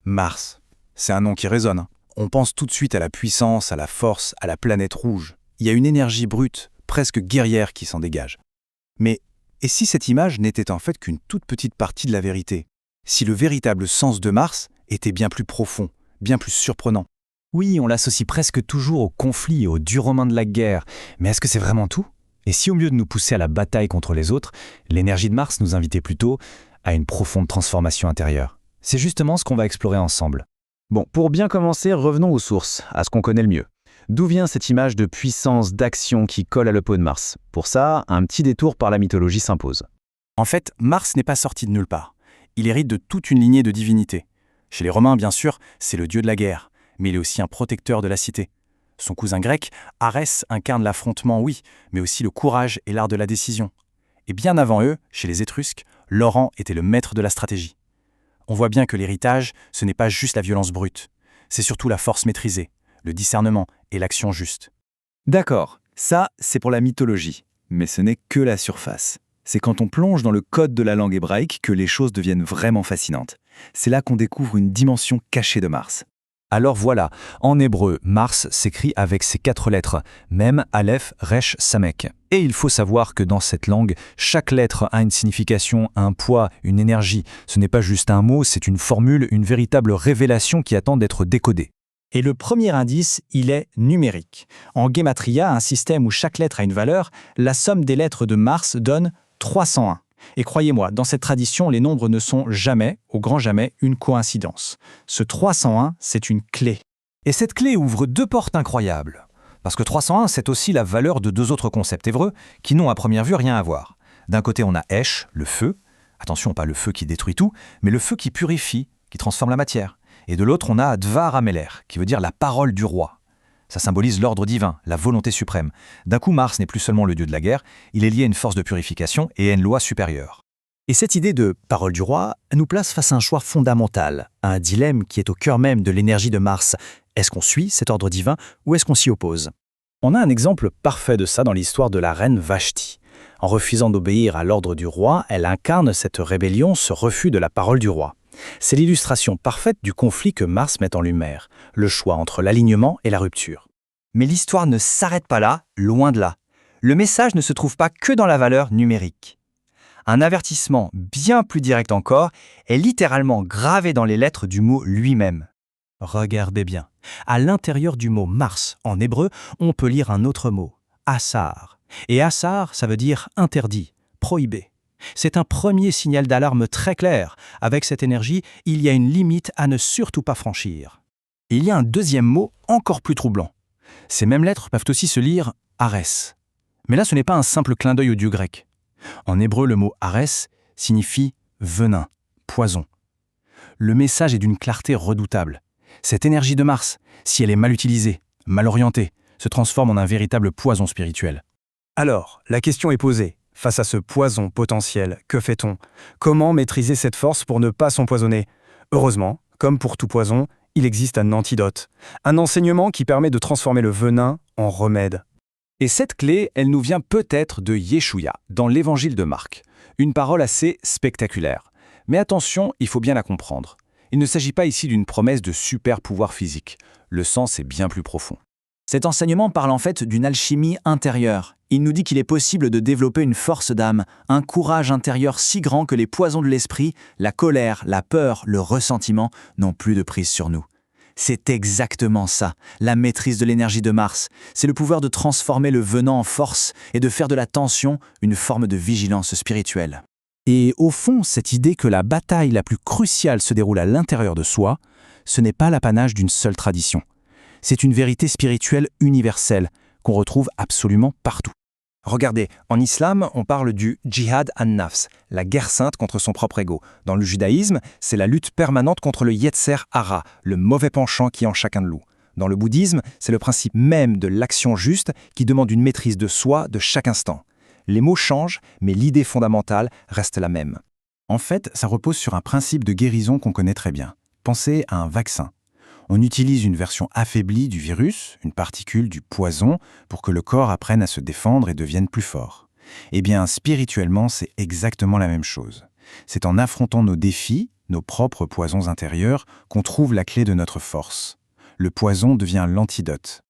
Mars, c'est un nom qui résonne. On pense tout de suite à la puissance, à la force, à la planète rouge. Il y a une énergie brute, presque guerrière qui s'en dégage. Mais et si cette image n'était en fait qu'une toute petite partie de la vérité? Si le véritable sens de Mars était bien plus profond, bien plus surprenant? Oui, on l'associe presque toujours au conflit, au dur romain de la guerre. Mais est-ce que c'est vraiment tout? Et si au lieu de nous pousser à la bataille contre les autres, l'énergie de Mars nous invitait plutôt à une profonde transformation intérieure? C'est justement ce qu'on va explorer ensemble. Bon, pour bien commencer, revenons aux sources, à ce qu'on connaît le mieux. D'où vient cette image de puissance, d'action qui colle à la peau de Mars? Pour ça, un petit détour par la mythologie s'impose. En fait, Mars n'est pas sorti de nulle part. Il hérite de toute une lignée de divinités. Chez les Romains, bien sûr, c'est le dieu de la guerre, mais il est aussi un protecteur de la cité. Son cousin grec, Arès, incarne l'affrontement, oui, mais aussi le courage et l'art de la décision. Et bien avant eux, chez les Étrusques, Laurent était le maître de la stratégie. On voit bien que l'héritage, ce n'est pas juste la violence brute, c'est surtout la force maîtrisée, le discernement et l'action juste. D'accord, ça, c'est pour la mythologie. Mais ce n'est que la surface. C'est quand on plonge dans le code de la langue hébraïque que les choses deviennent vraiment fascinantes. C'est là qu'on découvre une dimension cachée de Mars. Alors voilà, en hébreu, Mars s'écrit avec ces 4 lettres, Mem, Aleph, Resh, Samek. Et il faut savoir que dans cette langue, chaque lettre a une signification, un poids, une énergie. Ce n'est pas juste un mot, c'est une formule, une véritable révélation qui attend d'être décodée. Et le premier indice, il est numérique. En Gematria, un système où chaque lettre a une valeur, la somme des lettres de Mars donne 301. Et croyez-moi, dans cette tradition, les nombres ne sont jamais, au grand jamais, une coïncidence. Ce 301, c'est une clé. Et cette clé ouvre 2 portes incroyables. Parce que 301, c'est aussi la valeur de 2 autres concepts hébreux qui n'ont à première vue rien à voir. D'un côté, on a Esh, le feu. Attention, pas le feu qui détruit tout, mais le feu qui purifie, qui transforme la matière. Et de l'autre, on a Dvar Ameler, qui veut dire la parole du roi. Ça symbolise l'ordre divin, la volonté suprême. D'un coup, Mars n'est plus seulement le dieu de la guerre, il est lié à une force de purification et à une loi supérieure. Et cette idée de parole du roi nous place face à un choix fondamental, à un dilemme qui est au cœur même de l'énergie de Mars. Est-ce qu'on suit cet ordre divin ou est-ce qu'on s'y oppose? On a un exemple parfait de ça dans l'histoire de la reine Vashti. En refusant d'obéir à l'ordre du roi, elle incarne cette rébellion, ce refus de la parole du roi. C'est l'illustration parfaite du conflit que Mars met en lumière, le choix entre l'alignement et la rupture. Mais l'histoire ne s'arrête pas là, loin de là. Le message ne se trouve pas que dans la valeur numérique. Un avertissement bien plus direct encore est littéralement gravé dans les lettres du mot lui-même. Regardez bien. À l'intérieur du mot Mars, en hébreu, on peut lire un autre mot, Assar. Et Assar, ça veut dire interdit, prohibé. C'est un premier signal d'alarme très clair. Avec cette énergie, il y a une limite à ne surtout pas franchir. Et il y a un deuxième mot encore plus troublant. Ces mêmes lettres peuvent aussi se lire Arès. Mais là, ce n'est pas un simple clin d'œil au dieu grec. En hébreu, le mot Arès signifie venin, poison. Le message est d'une clarté redoutable. Cette énergie de Mars, si elle est mal utilisée, mal orientée, se transforme en un véritable poison spirituel. Alors, la question est posée. Face à ce poison potentiel, que fait-on? Comment maîtriser cette force pour ne pas s'empoisonner? Heureusement, comme pour tout poison, il existe un antidote. Un enseignement qui permet de transformer le venin en remède. Et cette clé, elle nous vient peut-être de Yeshua, dans l'évangile de Marc. Une parole assez spectaculaire. Mais attention, il faut bien la comprendre. Il ne s'agit pas ici d'une promesse de super pouvoir physique. Le sens est bien plus profond. Cet enseignement parle en fait d'une alchimie intérieure. Il nous dit qu'il est possible de développer une force d'âme, un courage intérieur si grand que les poisons de l'esprit, la colère, la peur, le ressentiment n'ont plus de prise sur nous. C'est exactement ça, la maîtrise de l'énergie de Mars. C'est le pouvoir de transformer le venin en force et de faire de la tension une forme de vigilance spirituelle. Et au fond, cette idée que la bataille la plus cruciale se déroule à l'intérieur de soi, ce n'est pas l'apanage d'une seule tradition. C'est une vérité spirituelle universelle qu'on retrouve absolument partout. Regardez, en islam, on parle du jihad an-nafs, la guerre sainte contre son propre ego. Dans le judaïsme, c'est la lutte permanente contre le yetzer hara, le mauvais penchant qui est en chacun de nous. Dans le bouddhisme, c'est le principe même de l'action juste qui demande une maîtrise de soi de chaque instant. Les mots changent, mais l'idée fondamentale reste la même. En fait, ça repose sur un principe de guérison qu'on connaît très bien. Pensez à un vaccin. On utilise une version affaiblie du virus, une particule du poison, pour que le corps apprenne à se défendre et devienne plus fort. Eh bien, spirituellement, c'est exactement la même chose. C'est en affrontant nos défis, nos propres poisons intérieurs, qu'on trouve la clé de notre force. Le poison devient l'antidote.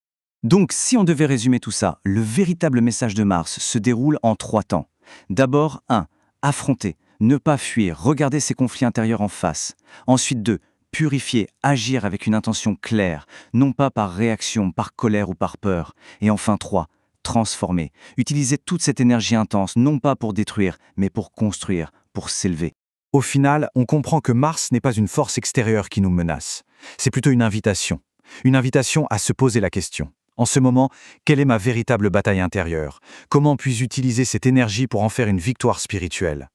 Donc, si on devait résumer tout ça, le véritable message de Mars se déroule en 3 temps. D'abord, 1. Affronter, ne pas fuir, regarder ses conflits intérieurs en face. Ensuite, 2. Purifier, agir avec une intention claire, non pas par réaction, par colère ou par peur. Et enfin 3. Transformer, utiliser toute cette énergie intense, non pas pour détruire, mais pour construire, pour s'élever. Au final, on comprend que Mars n'est pas une force extérieure qui nous menace. C'est plutôt une invitation. Une invitation à se poser la question. En ce moment, quelle est ma véritable bataille intérieure? Comment puis-je utiliser cette énergie pour en faire une victoire spirituelle?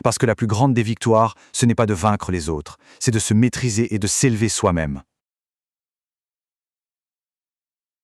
Parce que la plus grande des victoires, ce n'est pas de vaincre les autres, c'est de se maîtriser et de s'élever soi-même.